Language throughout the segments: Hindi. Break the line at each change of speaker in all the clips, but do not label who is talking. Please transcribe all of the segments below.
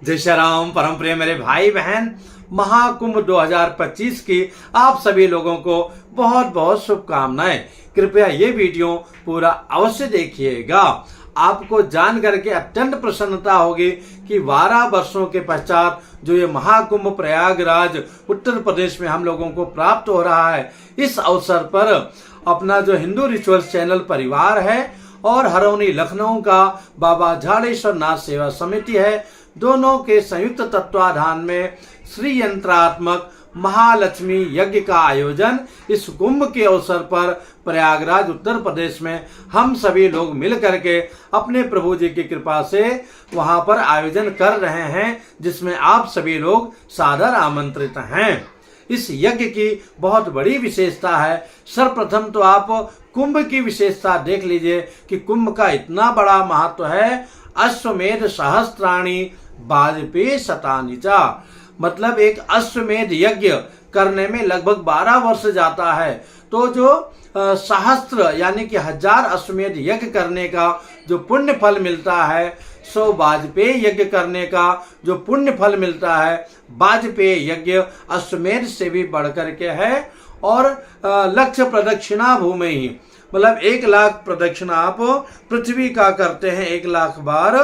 जय श्री राम। परम प्रिय मेरे भाई बहन, महाकुंभ 2025 की आप सभी लोगों को बहुत बहुत शुभकामनाएं। कृपया ये वीडियो पूरा अवश्य देखिएगा। आपको जान करके अत्यंत प्रसन्नता होगी कि 12 वर्षों के पश्चात जो ये महाकुंभ प्रयागराज उत्तर प्रदेश में हम लोगों को प्राप्त हो रहा है, इस अवसर पर अपना जो हिंदू रिचुअल्स चैनल परिवार है और हरौनी लखनऊ का बाबा झाड़ेश्वर नाथ सेवा समिति है, दोनों के संयुक्त तत्वाधान में श्री यंत्रात्मक महालक्ष्मी यज्ञ का आयोजन इस कुंभ के अवसर पर प्रयागराज उत्तर प्रदेश में हम सभी लोग मिल करके अपने प्रभु जी की कृपा से वहां पर आयोजन कर रहे हैं, जिसमें आप सभी लोग सादर आमंत्रित हैं। इस यज्ञ की बहुत बड़ी विशेषता है। सर्वप्रथम तो आप कुंभ की विशेषता देख लीजिए कि कुंभ का इतना बड़ा महत्व है। अश्वमेध सहस्त्राणी वाजपेय शतानि च, मतलब एक अश्वमेध यज्ञ करने में लगभग 12 वर्ष जाता है। तो जो सहस्त्र यानी कि 1000 अश्वमेध यज्ञ करने का जो पुण्य फल मिलता है, सो वाजपेय यज्ञ करने का जो पुण्य फल मिलता है, वाजपेय यज्ञ अश्वमेध से भी बढ़कर के है। और लक्ष्य प्रदक्षिणा भूमि ही, मतलब 1 लाख प्रदक्षिणा आप पृथ्वी का करते हैं 1 लाख बार,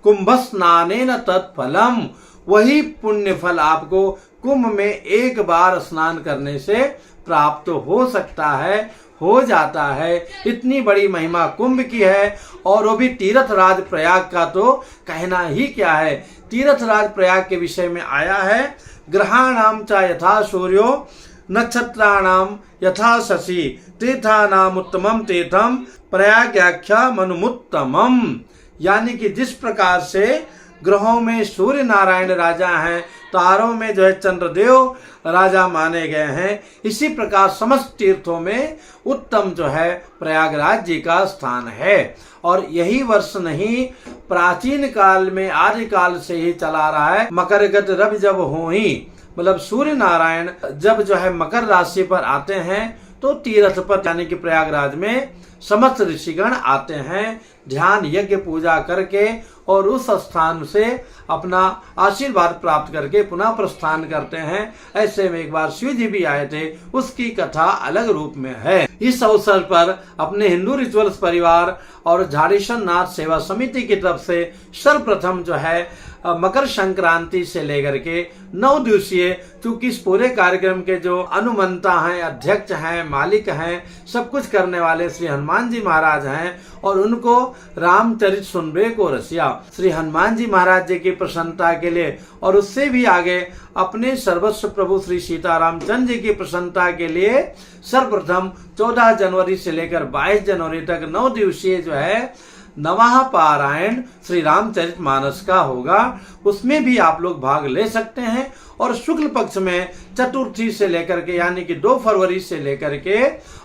कुंभ स्नानेन तत्फलम, वही पुण्य फल आपको कुंभ में 1 बार स्नान करने से प्राप्त हो सकता है, हो जाता है। इतनी बड़ी महिमा कुंभ की है, और वो भी तीर्थराज प्रयाग का तो कहना ही क्या है। तीर्थराज प्रयाग के विषय में आया है, ग्रहाणाम च यथा सूर्यो नक्षत्राणाम यथा शशि तीर्थानाम उत्तमम तीर्थम प्रयाग्याख्या मनुमुत्तमम, यानी कि जिस प्रकार से ग्रहों में सूर्य नारायण राजा हैं, तारों में जो है चंद्रदेव राजा माने गए हैं, इसी प्रकार समस्त तीर्थों में उत्तम जो है प्रयागराज जी का स्थान है। और यही वर्ष नहीं, प्राचीन काल में आदिकाल से ही चला रहा है। मकरगत रवि जब हो ही, मतलब सूर्य नारायण जब जो है मकर राशि पर आते हैं, तो तीर्थ पर यानी कि प्रयागराज में समस्त ऋषिगण आते हैं ध्यान यज्ञ पूजा करके, और उस स्थान से अपना आशीर्वाद प्राप्त करके पुनः प्रस्थान करते हैं। ऐसे में एक बार शिव जी भी आए थे, उसकी कथा अलग रूप में है। इस अवसर पर अपने हिंदू रिचुअल्स परिवार और झाड़ेश्वर नाथ सेवा समिति की तरफ से सर्वप्रथम जो है मकर संक्रांति से लेकर के 9 दिवसीय, चूंकि इस पूरे कार्यक्रम के जो अनुमंता हैं, अध्यक्ष हैं, मालिक हैं, सब कुछ करने वाले श्री हनुमान जी महाराज हैं, और उनको रामचरित सुनबे को रसिया, श्री हनुमान जी महाराज जी की प्रसन्नता के लिए, और उससे भी आगे अपने सर्वस्व प्रभु श्री सीतारामचंद्र जी की प्रसन्नता के लिए सर्वप्रथम 14 जनवरी से लेकर 22 जनवरी तक 9 दिवसीय जो है नवाह पारायण श्री रामचरित मानस का होगा। उसमें भी आप लोग भाग ले सकते हैं। और शुक्ल पक्ष में चतुर्थी से लेकर के यानी कि 2 फरवरी से लेकर के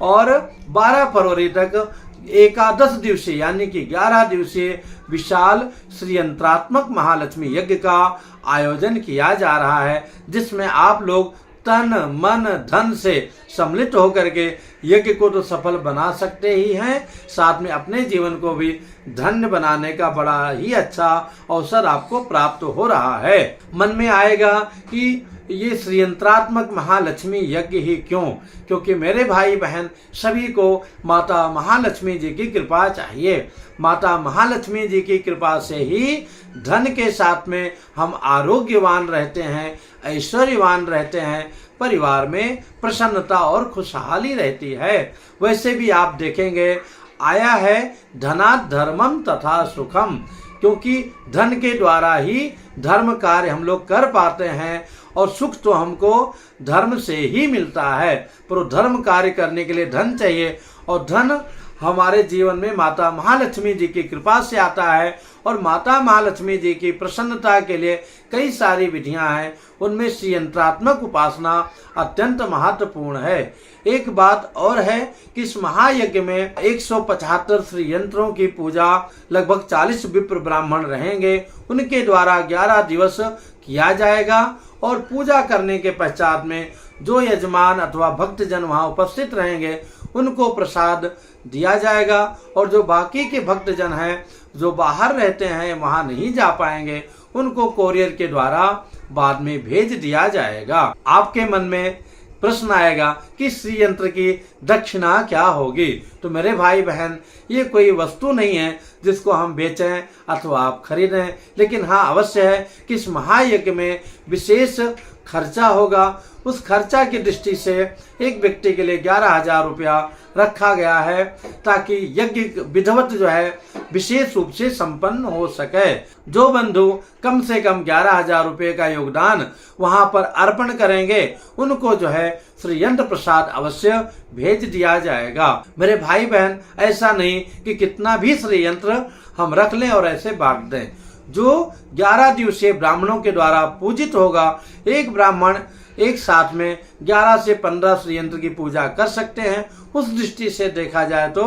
और 12 फरवरी तक एकादश दिवसीय यानी कि 11 दिवसीय विशाल श्री यंत्रात्मक महालक्ष्मी यज्ञ का आयोजन किया जा रहा है, जिसमें आप लोग तन मन धन से सम्मिलित होकर के यज्ञ को तो सफल बना सकते ही हैं, साथ में अपने जीवन को भी धन्य बनाने का बड़ा ही अच्छा अवसर आपको प्राप्त हो रहा है। मन में आएगा कि ये श्री यंत्रात्मक महालक्ष्मी यज्ञ ही क्यों? क्योंकि मेरे भाई बहन सभी को माता महालक्ष्मी जी की कृपा चाहिए। माता महालक्ष्मी जी की कृपा से ही धन के साथ में हम आरोग्यवान रहते हैं, ऐश्वर्यवान रहते हैं, परिवार में प्रसन्नता और खुशहाली रहती है। वैसे भी आप देखेंगे आया है धनात् धर्मम तथा सुखम, क्योंकि धन के द्वारा ही धर्म कार्य हम लोग कर पाते हैं, और सुख तो हमको धर्म से ही मिलता है। पर धर्म कार्य करने के लिए धन चाहिए, और धन हमारे जीवन में माता महालक्ष्मी जी की कृपा से आता है। और माता महालक्ष्मी जी की प्रसन्नता के लिए कई सारी विधियां हैं, उनमें श्री यंत्रात्मक उपासना अत्यंत महत्वपूर्ण है। एक बात और है कि इस महायज्ञ में 175 श्री यंत्रों की पूजा लगभग 40 विप्र ब्राह्मण रहेंगे, उनके द्वारा 11 दिवस किया जाएगा। और पूजा करने के पश्चात में जो यजमान अथवा भक्तजन वहां उपस्थित रहेंगे, उनको प्रसाद दिया जाएगा। और जो बाकी के भक्तजन हैं जो बाहर रहते हैं, वहां नहीं जा पाएंगे, उनको कोरियर के द्वारा बाद में भेज दिया जाएगा। आपके मन में प्रश्न आएगा कि श्री यंत्र की दक्षिणा क्या होगी। तो मेरे भाई बहन, ये कोई वस्तु नहीं है जिसको हम बेचें अथवा आप खरीदें, लेकिन हाँ अवश्य है कि इस महायज्ञ में विशेष खर्चा होगा। उस खर्चा की दृष्टि से एक व्यक्ति के लिए 11,000 रुपया रखा गया है, ताकि यज्ञ विधिवत जो है विशेष रूप से संपन्न हो सके। जो बंधु कम से कम 11,000 रुपये का योगदान वहां पर अर्पण करेंगे, उनको जो है श्री यंत्र प्रसाद अवश्य भेज दिया जाएगा। मेरे भाई बहन, ऐसा नहीं कि कितना भी श्री यंत्र हम रख लें और ऐसे बांट दें। जो 11 दिवसीय ब्राह्मणों के द्वारा पूजित होगा, एक ब्राह्मण एक साथ में 11 से 15 श्री यंत्र की पूजा कर सकते हैं। उस दृष्टि से देखा जाए तो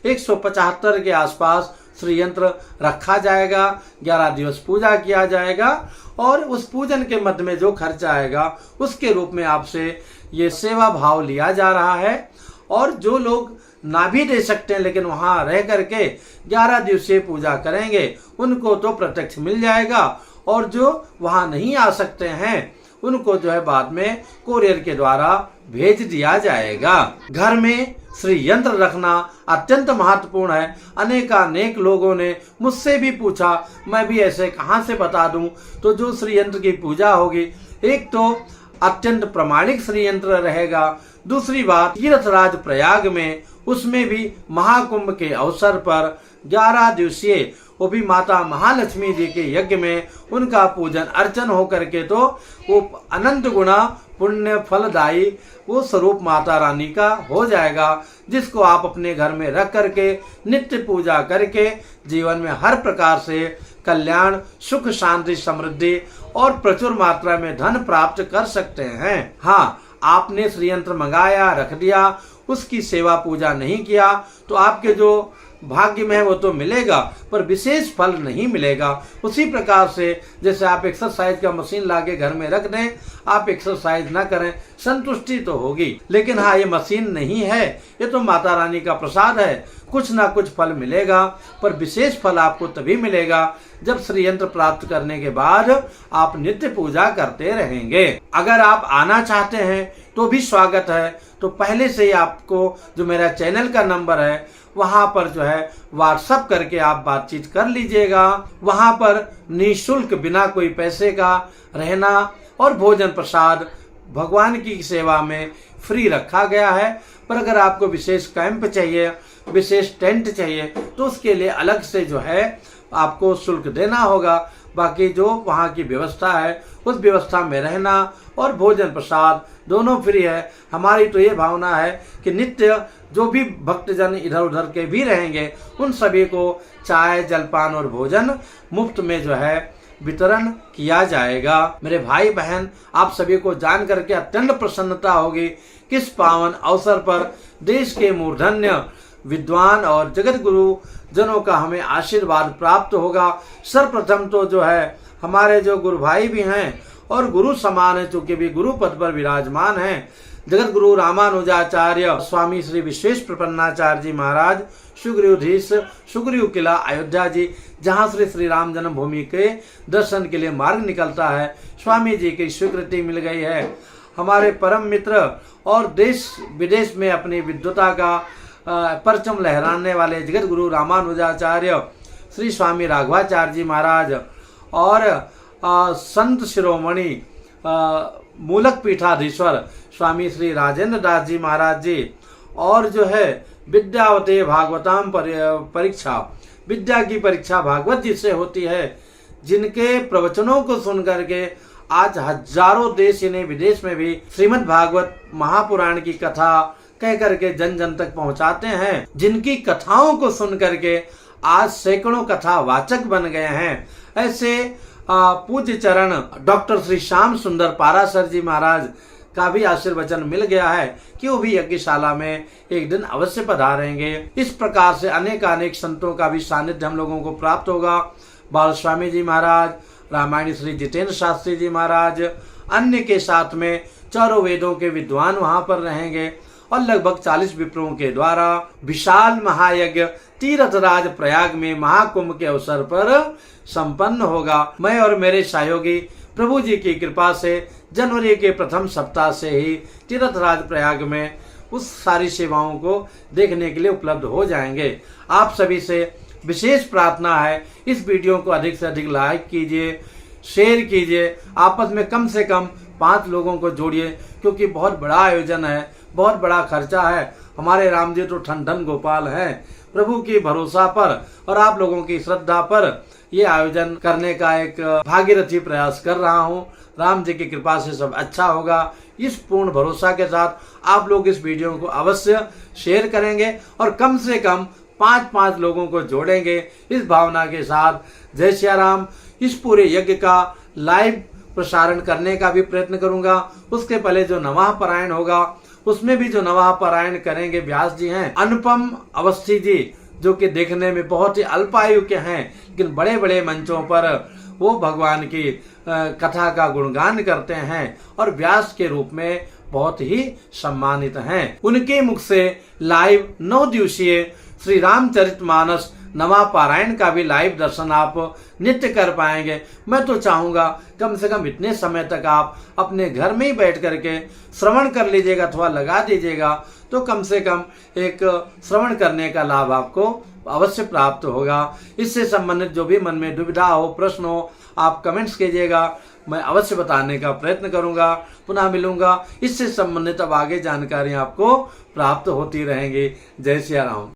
175 के आसपास श्री यंत्र रखा जाएगा, 11 दिवस पूजा किया जाएगा और उस पूजन के मध्य में जो खर्चा आएगा उसके रूप में आपसे ये सेवा भाव लिया जा रहा है। और जो लोग ना भी दे सकते हैं लेकिन वहां रह करके 11 दिवसीय पूजा करेंगे, उनको तो प्रत्यक्ष मिल जाएगा, और जो वहां नहीं आ सकते हैं उनको जो है बाद में कोरियर के द्वारा भेज दिया जाएगा। घर में श्री यंत्र रखना अत्यंत महत्वपूर्ण है। अनेक लोगों ने मुझसे भी पूछा, मैं भी ऐसे कहां से बता दूं। तो जो श्री यंत्र की पूजा होगी, एक तो अत्यंत प्रमाणिक श्री यंत्र रहेगा, दूसरी बात तीर्थराज प्रयाग में, उसमें भी महाकुंभ के अवसर पर 11 दिवसीय, वो भी माता महालक्ष्मी जी के यज्ञ में उनका पूजन अर्चन हो करके तो वो अनंत गुणा पुण्य फलदायी वो स्वरूप माता रानी का हो जाएगा, जिसको आप अपने घर में रख करके नित्य पूजा करके जीवन में हर प्रकार से कल्याण, सुख, शांति, समृद्धि और प्रचुर मात्रा में धन प्राप्त कर सकते हैं। हाँ, आपने श्री यंत्र मंगाया, रख दिया, उसकी सेवा पूजा नहीं किया तो आपके जो भाग्य में है वो तो मिलेगा, पर विशेष फल नहीं मिलेगा। उसी प्रकार से जैसे आप एक्सरसाइज का मशीन लाके घर में रख दें, आप एक्सरसाइज ना करें, संतुष्टि तो होगी, लेकिन हाँ ये मशीन नहीं है, ये तो माता रानी का प्रसाद है, कुछ ना कुछ फल मिलेगा, पर विशेष फल आपको तभी मिलेगा जब श्री यंत्र प्राप्त करने के बाद आप नित्य पूजा करते रहेंगे। अगर आप आना चाहते हैं तो भी स्वागत है। तो पहले से ही आपको जो मेरा चैनल का नंबर है वहां पर जो है व्हाट्सएप करके आप बातचीत कर लीजिएगा। वहां पर निःशुल्क बिना कोई पैसे का रहना और भोजन प्रसाद भगवान की सेवा में फ्री रखा गया है। पर अगर आपको विशेष कैंप चाहिए, विशेष टेंट चाहिए, तो उसके लिए अलग से जो है आपको शुल्क देना होगा। बाकी जो वहाँ की व्यवस्था है उस व्यवस्था में रहना और भोजन प्रसाद दोनों फ्री है। हमारी तो ये भावना है कि नित्य जो भी भक्तजन इधर उधर के भी रहेंगे उन सभी को चाय, जलपान और भोजन मुफ्त में जो है वितरण किया जाएगा। मेरे भाई बहन, आप सभी को जान करके अत्यंत प्रसन्नता होगी किस पावन अवसर पर देश के मूर्धन्य विद्वान और जगत गुरु जनों का हमें आशीर्वाद प्राप्त होगा। सर्वप्रथम तो जो है हमारे जो गुरु भाई भी हैं और गुरु समान है, चूंकि भी गुरु पद पर विराजमान हैं, जगत गुरु रामानुजाचार्य स्वामी श्री विश्वेश प्रपन्नाचार्य जी महाराज, सुग्रीवधीश, सुग्रीव किला अयोध्या जी, जहाँ श्री राम जन्मभूमि के दर्शन के लिए मार्ग निकलता है, स्वामी जी की स्वीकृति मिल गई है। हमारे परम मित्र और देश विदेश में अपनी विद्वता का परचम लहराने वाले जगत गुरु रामानुजाचार्य श्री स्वामी राघवाचार्य जी महाराज और संत शिरोमणि मूलक पीठाधीश्वर स्वामी श्री राजेंद्र दास जी महाराज जी, और जो है विद्यावते भागवताम परीक्षा, विद्या की परीक्षा भागवत जी से होती है, जिनके प्रवचनों को सुन करके आज हजारों देश यानी विदेश में भी श्रीमद् भागवत महापुराण की कथा कह करके जन जन तक पहुंचाते हैं, जिनकी कथाओं को सुन करके आज सैकड़ों कथा वाचक बन गए हैं। ऐसे पूज्य चरण डॉक्टर श्री श्याम सुंदर पाराशर जी महाराज का भी आशीर्वचन मिल गया है कि वो भी यज्ञशाला में एक दिन अवश्य पधारेंगे। इस प्रकार से अनेक संतों का भी सानिध्य हम लोगों को प्राप्त होगा। बाल स्वामी जी महाराज, रामायणी श्री जितेंद्र शास्त्री जी महाराज, अन्य के साथ में चारों वेदों के विद्वान वहां पर रहेंगे और लगभग 40 विप्रों के द्वारा विशाल महायज्ञ तीर्थराज प्रयाग में महाकुंभ के अवसर पर संपन्न होगा। मैं और मेरे सहयोगी प्रभु जी की कृपा से जनवरी के प्रथम सप्ताह से ही तीर्थराज प्रयाग में उस सारी सेवाओं को देखने के लिए उपलब्ध हो जाएंगे। आप सभी से विशेष प्रार्थना है, इस वीडियो को अधिक से अधिक लाइक कीजिए, शेयर कीजिए, आपस में कम से कम 5 लोगों को जोड़िए, क्योंकि बहुत बड़ा आयोजन है, बहुत बड़ा खर्चा है। हमारे राम जी तो ठन ठन गोपाल हैं। प्रभु की भरोसा पर और आप लोगों की श्रद्धा पर ये आयोजन करने का एक भागीरथी प्रयास कर रहा हूँ। राम जी की कृपा से सब अच्छा होगा, इस पूर्ण भरोसा के साथ आप लोग इस वीडियो को अवश्य शेयर करेंगे और कम से कम 5-5 लोगों को जोड़ेंगे इस भावना के साथ। जय श्री राम। इस पूरे यज्ञ का लाइव प्रसारण करने का भी प्रयत्न करूंगा। उसके पहले जो नवाह पारायण होगा उसमें भी जो नवाह पारायण करेंगे व्यास जी हैं, अनुपम अवस्थी जी, जो कि देखने में बहुत ही अल्पायु के हैं, लेकिन बड़े बड़े मंचों पर वो भगवान की कथा का गुणगान करते हैं और व्यास के रूप में बहुत ही सम्मानित हैं। उनके मुख से लाइव 9 दिवसीय श्री रामचरितमानस नवा पारायण का भी लाइव दर्शन आप नित्य कर पाएंगे। मैं तो चाहूंगा कम से कम इतने समय तक आप अपने घर में ही बैठ करके श्रवण कर लीजिएगा अथवा लगा दीजिएगा, तो कम से कम एक श्रवण करने का लाभ आपको अवश्य प्राप्त होगा। इससे संबंधित जो भी मन में दुविधा हो, प्रश्न हो, आप कमेंट्स कीजिएगा, मैं अवश्य बताने का प्रयत्न करूंगा। पुनः मिलूंगा, इससे संबंधित अब आगे जानकारी आपको प्राप्त होती रहेंगी। जय श्री राम।